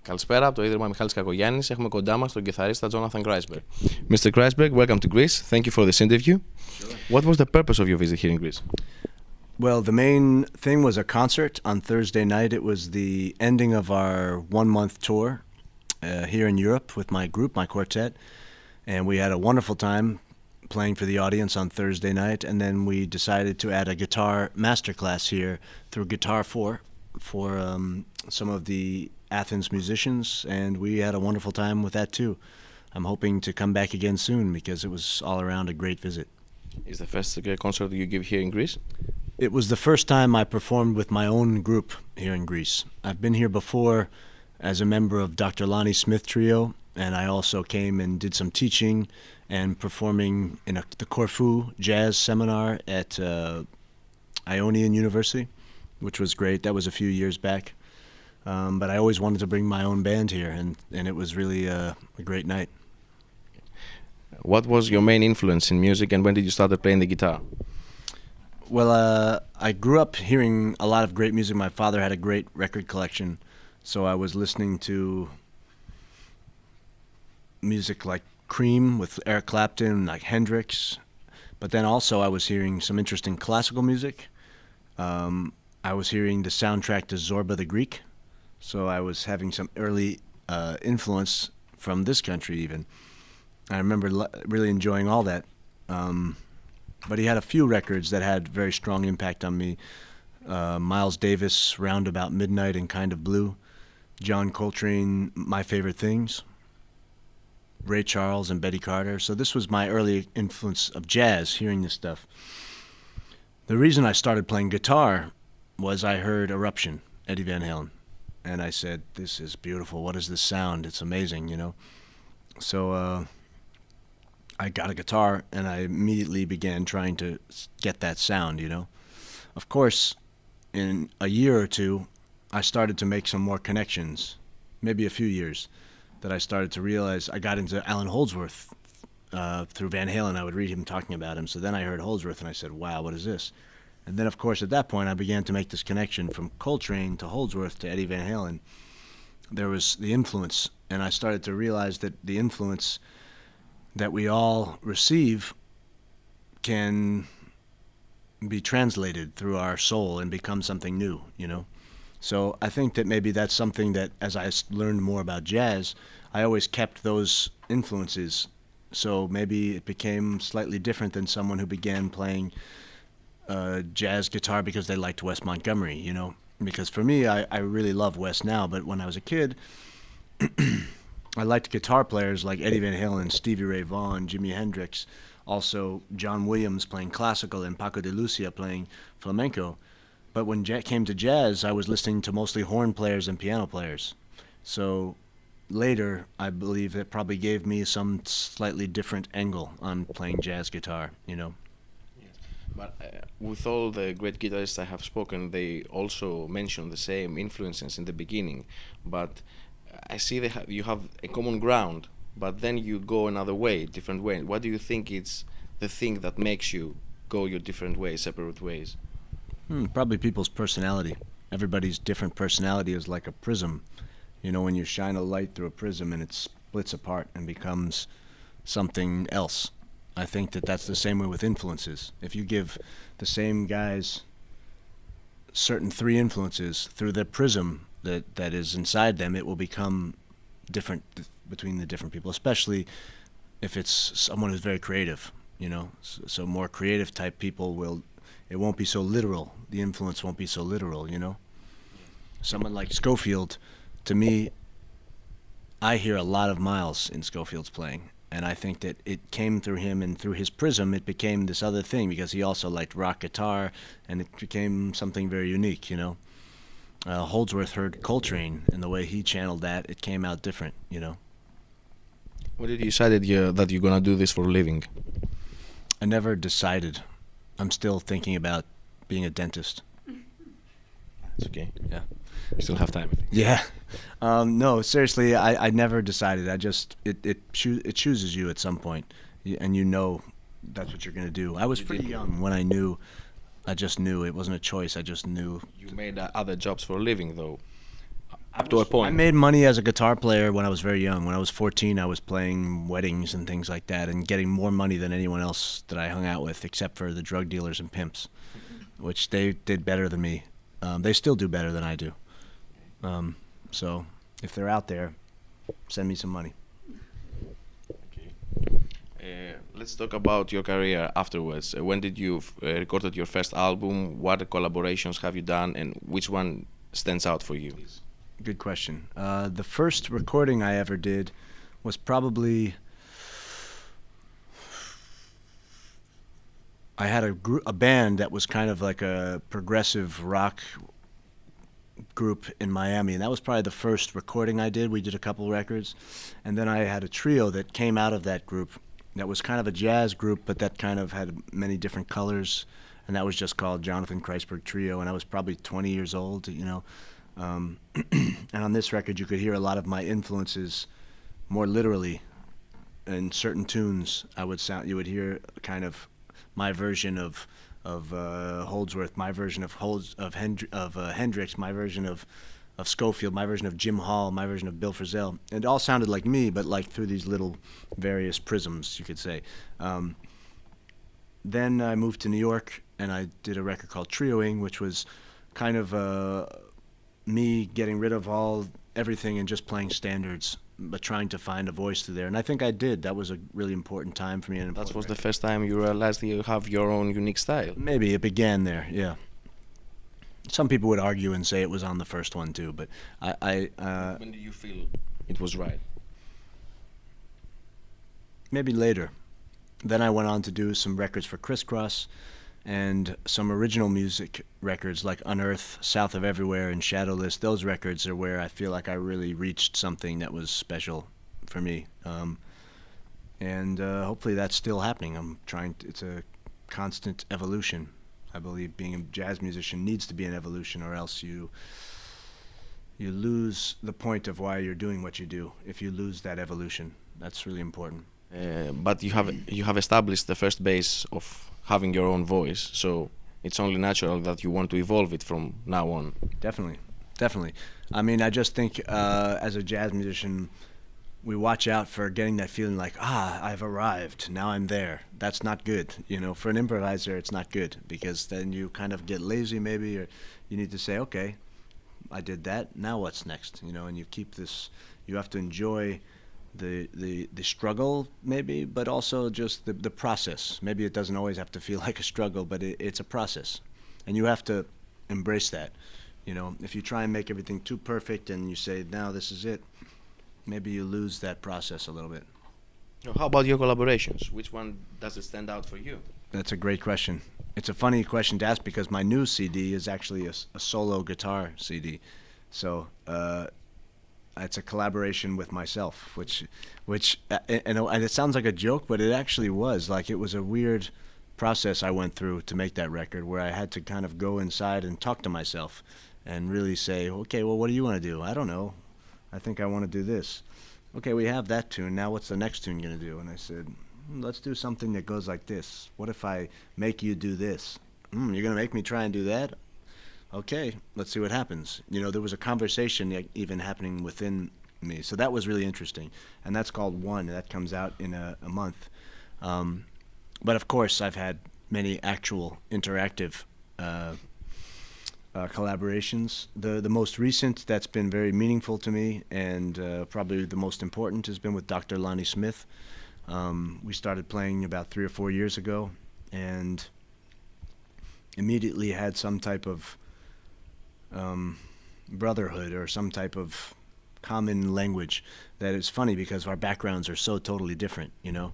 Καλησπέρα από το Ίδρυμα Μιχάλης Κακογιάννης. Έχουμε κοντά μας τον κιθαρίστα Jonathan Kreisberg. Mr. Kreisberg, welcome to Greece. Thank you for this interview. Sure. What was the purpose of your visit here in Greece? Well, the main thing was a concert on Thursday night. It was the ending of our one-month tour here in Europe with my group, my quartet. And we had a wonderful time playing for the audience on Thursday night. And then we decided to add a guitar masterclass here through Guitar4 for some of the Athens musicians. And we had a wonderful time with that too. I'm hoping to come back again soon because it was all around a great visit. Is the first concert you give here in Greece? It was the first time I performed with my own group here in Greece. I've been here before as a member of Dr. Lonnie Smith Trio, and I also came and did some teaching and performing in the Corfu Jazz Seminar at Ionian University, which was great. That was a few years back. But I always wanted to bring my own band here, and it was really a great night. What was your main influence in music, and when did you start playing the guitar? Well, I grew up hearing a lot of great music. My father had a great record collection, so I was listening to music like Cream with Eric Clapton, like Hendrix, but then also I was hearing some interesting classical music. I was hearing the soundtrack to Zorba the Greek, so I was having some early influence from this country even. I remember really enjoying all that. But he had a few records that had very strong impact on me. Miles Davis, Round About Midnight and Kind of Blue. John Coltrane, My Favorite Things. Ray Charles and Betty Carter. So this was my early influence of jazz, hearing this stuff. The reason I started playing guitar was I heard Eruption, Eddie Van Halen. And I said, this is beautiful. What is this sound? It's amazing, you know. So I got a guitar and I immediately began trying to get that sound, you know. Of course, in a year or two, I started to make some more connections, maybe a few years, that I started to realize. I got into Alan Holdsworth through Van Halen. I would read him talking about him. So then I heard Holdsworth and I said, wow, what is this? And then, of course, at that point, I began to make this connection from Coltrane to Holdsworth to Eddie Van Halen. There was the influence, and I started to realize that the influence that we all receive can be translated through our soul and become something new, you know. So I think that maybe that's something that, as I learned more about jazz, I always kept those influences. So maybe it became slightly different than someone who began playing jazz guitar because they liked Wes Montgomery, you know. Because for me, I really love Wes now, but when I was a kid, I liked guitar players like Eddie Van Halen, Stevie Ray Vaughan, Jimi Hendrix, also John Williams playing classical and Paco de Lucia playing flamenco. But when it came to jazz, I was listening to mostly horn players and piano players. So later, I believe it probably gave me some slightly different angle on playing jazz guitar, you know. Yes. But with all the great guitarists I have spoken, they also mention the same influences in the beginning. But I see you have a common ground, but then you go another way, different way. What do you think is the thing that makes you go your different ways, separate ways? Probably people's personality. Everybody's different personality is like a prism. You know, when you shine a light through a prism and it splits apart and becomes something else. I think that that's the same way with influences. If you give the same guys certain three influences through the prism that is inside them, it will become different between the different people, especially if it's someone who's very creative, you know. So more creative type people it won't be so literal. The influence won't be so literal, you know. Someone like Schofield, to me, I hear a lot of Miles in Schofield's playing, and I think that it came through him, and through his prism it became this other thing, because he also liked rock guitar, and it became something very unique, you know. Holdsworth heard Coltrane, and the way he channeled that, it came out different, you know. When did you decide that you're going to do this for a living? I never decided. I'm still thinking about being a dentist. It's okay. Yeah. You still have time. Yeah. No, seriously, I never decided. I just, it chooses you at some point, and you know that's what you're going to do. I was pretty young when I knew I just knew. It wasn't a choice. I just knew. You made other jobs for a living, though, up to a point. I made money as a guitar player when I was very young. When I was 14, I was playing weddings and things like that and getting more money than anyone else that I hung out with, except for the drug dealers and pimps, which they did better than me. They still do better than I do. So if they're out there, send me some money. Let's talk about your career afterwards. When did you recorded your first album? What collaborations have you done, and which one stands out for you? Good question. The first recording I ever did was probably I had a band that was kind of like a progressive rock group in Miami, and that was probably the first recording I did. We did a couple records, and then I had a trio that came out of that group that was kind of a jazz group, but that kind of had many different colors, and that was just called Jonathan Kreisberg Trio, and I was probably 20 years old, you know. And on this record you could hear a lot of my influences more literally in certain tunes. You would hear kind of my version of Holdsworth, my version of Hendrix, my version of Schofield, my version of Jim Hall, my version of Bill Frisell. It all sounded like me, but like through these little various prisms, you could say. Then I moved to New York and I did a record called Trioing, which was kind of me getting rid of everything and just playing standards, but trying to find a voice through there. And I think I did. That was a really important time for me. That was the first time you realized you have your own unique style. Maybe it began there, yeah. Some people would argue and say it was on the first one too, but when do you feel it was right? Maybe later. Then I went on to do some records for Crisscross and some original music records like Unearth, South of Everywhere, and Shadowless. Those records are where I feel like I really reached something that was special for me. And hopefully that's still happening. It's a constant evolution. I believe being a jazz musician needs to be an evolution, or else you lose the point of why you're doing what you do. If you lose that evolution, that's really important. But you have established the first base of having your own voice, so it's only natural that you want to evolve it from now on. Definitely. I mean, I just think as a jazz musician, we watch out for getting that feeling like, I've arrived, now I'm there. That's not good. You know, for an improviser, it's not good, because then you kind of get lazy maybe, or you need to say, okay, I did that, now what's next? You know, and you keep this, you have to enjoy the struggle maybe, but also just the process. Maybe it doesn't always have to feel like a struggle, but it's a process. And you have to embrace that. You know, if you try and make everything too perfect and you say, now this is it, maybe you lose that process a little bit. How about your collaborations? Which one does it stand out for you? That's a great question. It's a funny question to ask because my new CD is actually a solo guitar CD. So it's a collaboration with myself, which and it sounds like a joke, but it actually was. Like, it was a weird process I went through to make that record, where I had to kind of go inside and talk to myself and really say, okay, well, what do you want to do? I don't know. I think I want to do this. Okay, we have that tune. Now what's the next tune going to do? And I said, let's do something that goes like this. What if I make you do this? You're going to make me try and do that? Okay, let's see what happens. You know, there was a conversation even happening within me. So that was really interesting. And that's called One. That comes out in a month. But of course, I've had many actual interactive collaborations. The most recent that's been very meaningful to me, and probably the most important, has been with Dr. Lonnie Smith. We started playing about 3 or 4 years ago, and immediately had some type of brotherhood or some type of common language. That is funny because our backgrounds are so totally different, you know.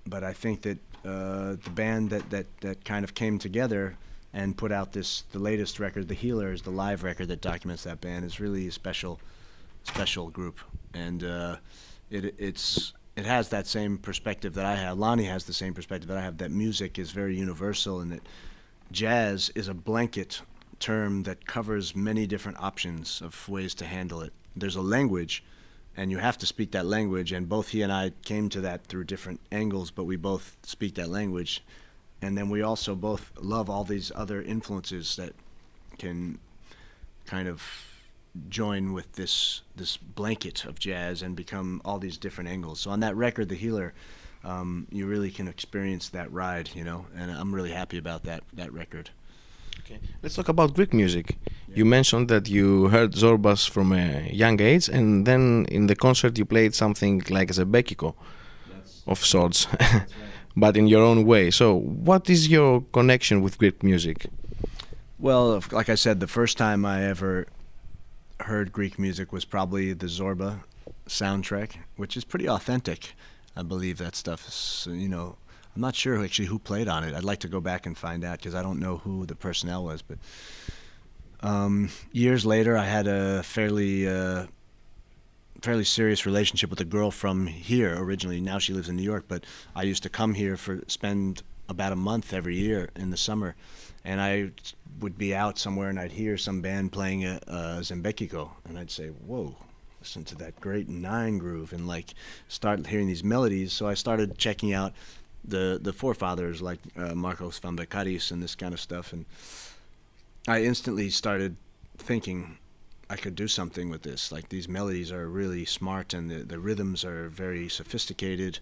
But I think that the band that kind of came together and put out the latest record, The Healers, the live record that documents that band, is really a special group. And it has that same perspective that I have. Lonnie has the same perspective that I have, that music is very universal and that jazz is a blanket term that covers many different options of ways to handle it. There's a language, and you have to speak that language, and both he and I came to that through different angles, but we both speak that language. and then we also both love all these other influences that can kind of join with this blanket of jazz and become all these different angles. So on that record, The Healer, you really can experience that ride, you know, and I'm really happy about that record. Okay. Let's talk about Greek music. You mentioned that you heard Zorbas from a young age, and then in the concert you played something like a zembekiko of sorts, but in your own way. So, what is your connection with Greek music? Well, like I said, the first time I ever heard Greek music was probably the Zorba soundtrack, which is pretty authentic. I believe that stuff is, you know, I'm not sure actually who played on it. I'd like to go back and find out because I don't know who the personnel was. But years later, I had a fairly serious relationship with a girl from here originally. Now she lives in New York, but I used to come here for spend about a month every year in the summer, and I would be out somewhere and I'd hear some band playing a zembekiko, and I'd say, "Whoa, listen to that great 9 groove," and like start hearing these melodies. So I started checking out the forefathers like Marcos van Beccaris and this kind of stuff, and I instantly started thinking I could do something with this. Like these melodies are really smart and the rhythms are very sophisticated.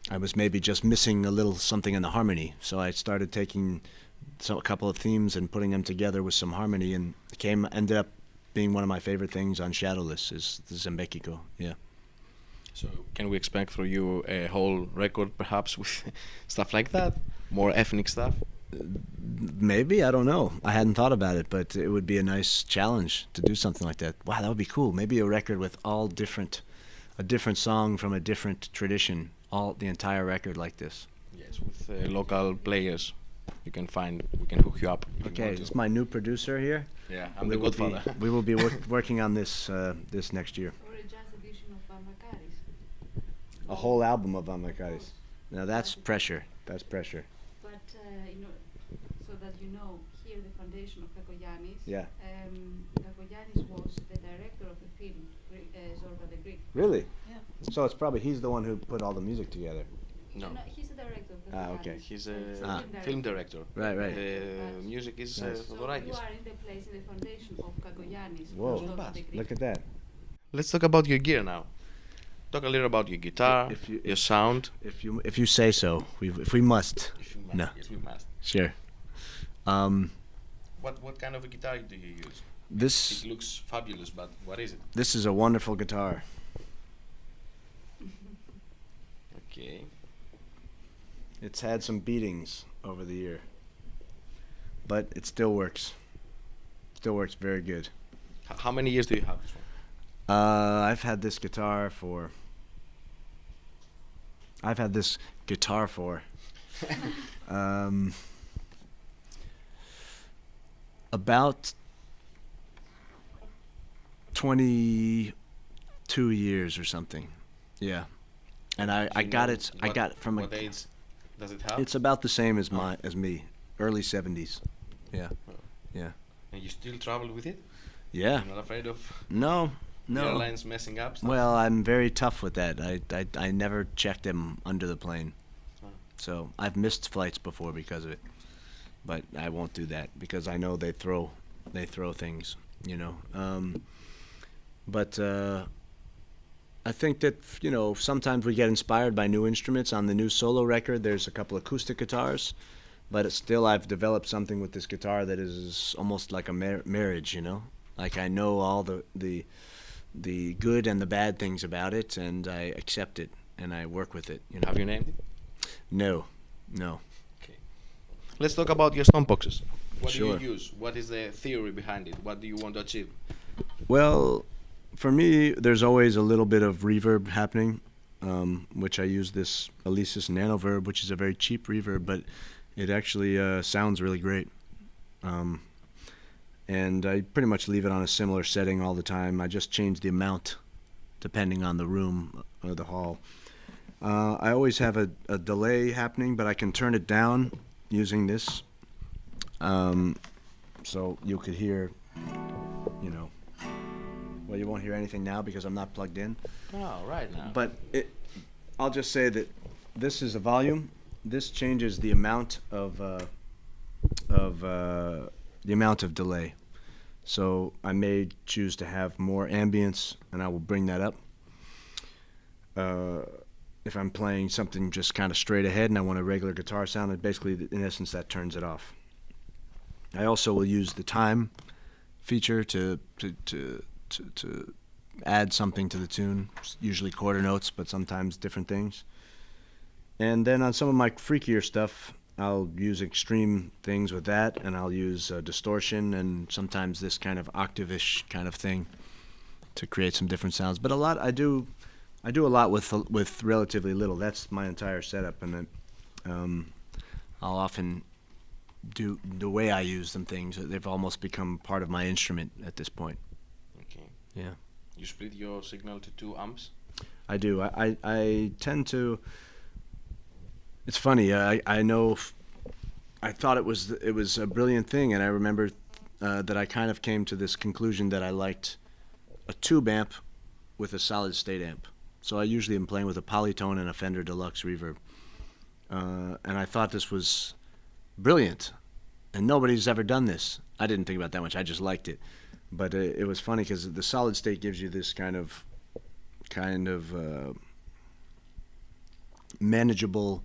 I was maybe just missing a little something in the harmony, so I started taking a couple of themes and putting them together with some harmony, and ended up being one of my favorite things on Shadowless is the zembekiko. Yeah. So, can we expect from you a whole record, perhaps, with stuff like that? More ethnic stuff? Maybe, I don't know. I hadn't thought about it, but it would be a nice challenge to do something like that. Wow, that would be cool. Maybe a record with a different song from a different tradition, the entire record like this. Yes, with local players. We can hook you up. Okay, this is my new producer here. Yeah, I'm the godfather. We will be working on this next year. Or a jazz edition of Vamakaris. A whole album of Vamakaris. Now that's pressure. That's pressure. But so that you know, here the foundation of Kakoyannis. Yeah. Kakoyannis was the director of the film Zorba the Greek. Really? Yeah. So it's probably he's the one who put all the music together. No. He's the director of the Okay. He's a film director. Right. The music is Nice. So you Theodorakis. are in the place, in the foundation of Kakoyannis. Whoa! Zorba the Greek. Look at that. Let's talk about your gear now. Talk a little about your guitar, your sound. If you say so, if we must. If you must. No. Yes, we must. Sure. What kind of a guitar do you use? This It looks fabulous, but what is it? this is a wonderful guitar. Okay. It's had some beatings over the year, but it still works. Still works very good. How many years do you have this one? I've had this guitar for about 22 years or something. Yeah. And I got it from what age does it have? it's about the same as me, early 70s. Yeah. Oh. Yeah. And you still travel with it? Yeah. You're not afraid of No. the airlines messing up stuff? Well, I'm very tough with that. I never checked them under the plane. Oh. So I've missed flights before because of it. But I won't do that because I know they throw things, you know. But I think that, you know, sometimes we get inspired by new instruments. On the new solo record, there's a couple acoustic guitars, but it's still I've developed something with this guitar that is almost like a marriage, you know. Like I know all the good and the bad things about it, and I accept it and I work with it. You know. Have you named it? No. Okay. Let's talk about your stomp boxes. What Sure. do you use? What is the theory behind it? What do you want to achieve? Well, for me, there's always a little bit of reverb happening, which I use this Alesis Nanoverb, which is a very cheap reverb, but it actually sounds really great. And I pretty much leave it on a similar setting all the time. I just change the amount depending on the room or the hall. I always have a delay happening, but I can turn it down using this. So you could hear, you know, well, you won't hear anything now because I'm not plugged in. Oh, right now. But I'll just say that this is a volume, this changes the amount of delay. So I may choose to have more ambience, and I will bring that up. If I'm playing something just kind of straight ahead and I want a regular guitar sound, and basically, in essence, that turns it off. I also will use the time feature to add something to the tune, usually quarter notes, but sometimes different things. And then on some of my freakier stuff, I'll use extreme things with that, and I'll use distortion and sometimes this kind of octave-ish kind of thing to create some different sounds. But I do a lot with relatively little. That's my entire setup, and I'll often do the way I use them things. They've almost become part of my instrument at this point. Okay. Yeah. You split your signal to 2 amps? I do. I tend to. It's funny. I know. I thought it was a brilliant thing, and I remember that I kind of came to this conclusion that I liked a tube amp with a solid state amp. So I usually am playing with a Polytone and a Fender Deluxe Reverb, and I thought this was brilliant, and nobody's ever done this. I didn't think about that much. I just liked it, but it was funny because the solid state gives you this kind of manageable,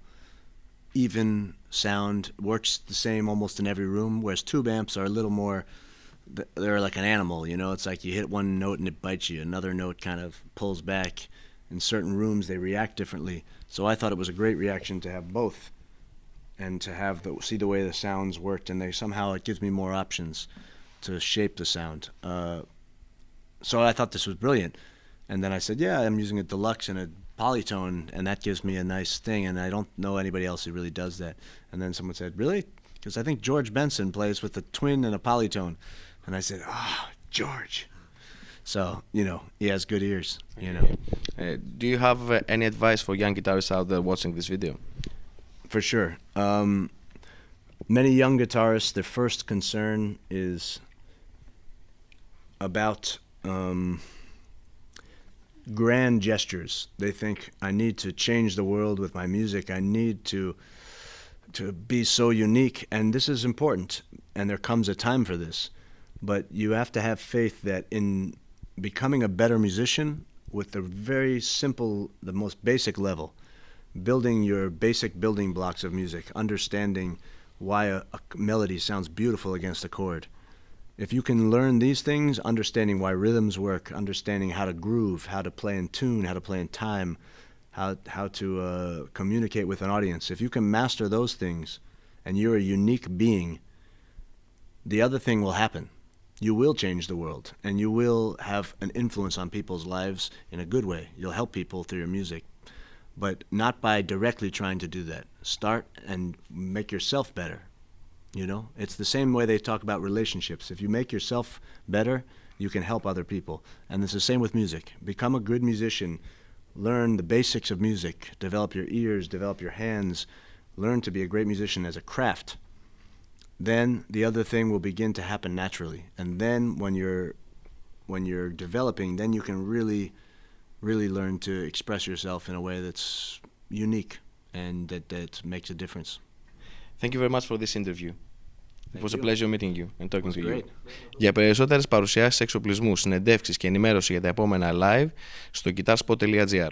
even sound. Works the same almost in every room, whereas tube amps are a little more, they're like an animal, you know. It's like you hit one note and it bites you, another note kind of pulls back. In certain rooms they react differently, so I thought it was a great reaction to have both, and to have see the way the sounds worked, and it gives me more options to shape the sound. So I thought this was brilliant, and then I said, yeah, I'm using a Deluxe and a Polytone, and that gives me a nice thing, and I don't know anybody else who really does that. And then someone said, really? Because I think George Benson plays with a twin and a Polytone. And I said, George. So, you know, he has good ears, you know. Do you have any advice for young guitarists out there watching this video? For sure. Many young guitarists, their first concern is about grand gestures. They think, I need to change the world with my music. I need to be so unique, and this is important, and there comes a time for this. But you have to have faith that in becoming a better musician with the very simple, the most basic level, building your basic building blocks of music, understanding why a melody sounds beautiful against a chord. If you can learn these things, understanding why rhythms work, understanding how to groove, how to play in tune, how to play in time, how to communicate with an audience, if you can master those things and you're a unique being, the other thing will happen. You will change the world, and you will have an influence on people's lives in a good way. You'll help people through your music, but not by directly trying to do that. Start and make yourself better. You know, it's the same way they talk about relationships. If you make yourself better, you can help other people. And it's the same with music. Become a good musician. Learn the basics of music. Develop your ears, develop your hands. Learn to be a great musician as a craft. Then the other thing will begin to happen naturally. And then when you're developing, then you can really learn to express yourself in a way that's unique and that makes a difference. Thank you very much for this interview. It was a pleasure meeting you and talking to you. Great. Για περισσότερες παρουσιάσεις εξοπλισμού, συνεντεύξεις και ενημέρωση για τα επόμενα live στο Guitarspot.Gr.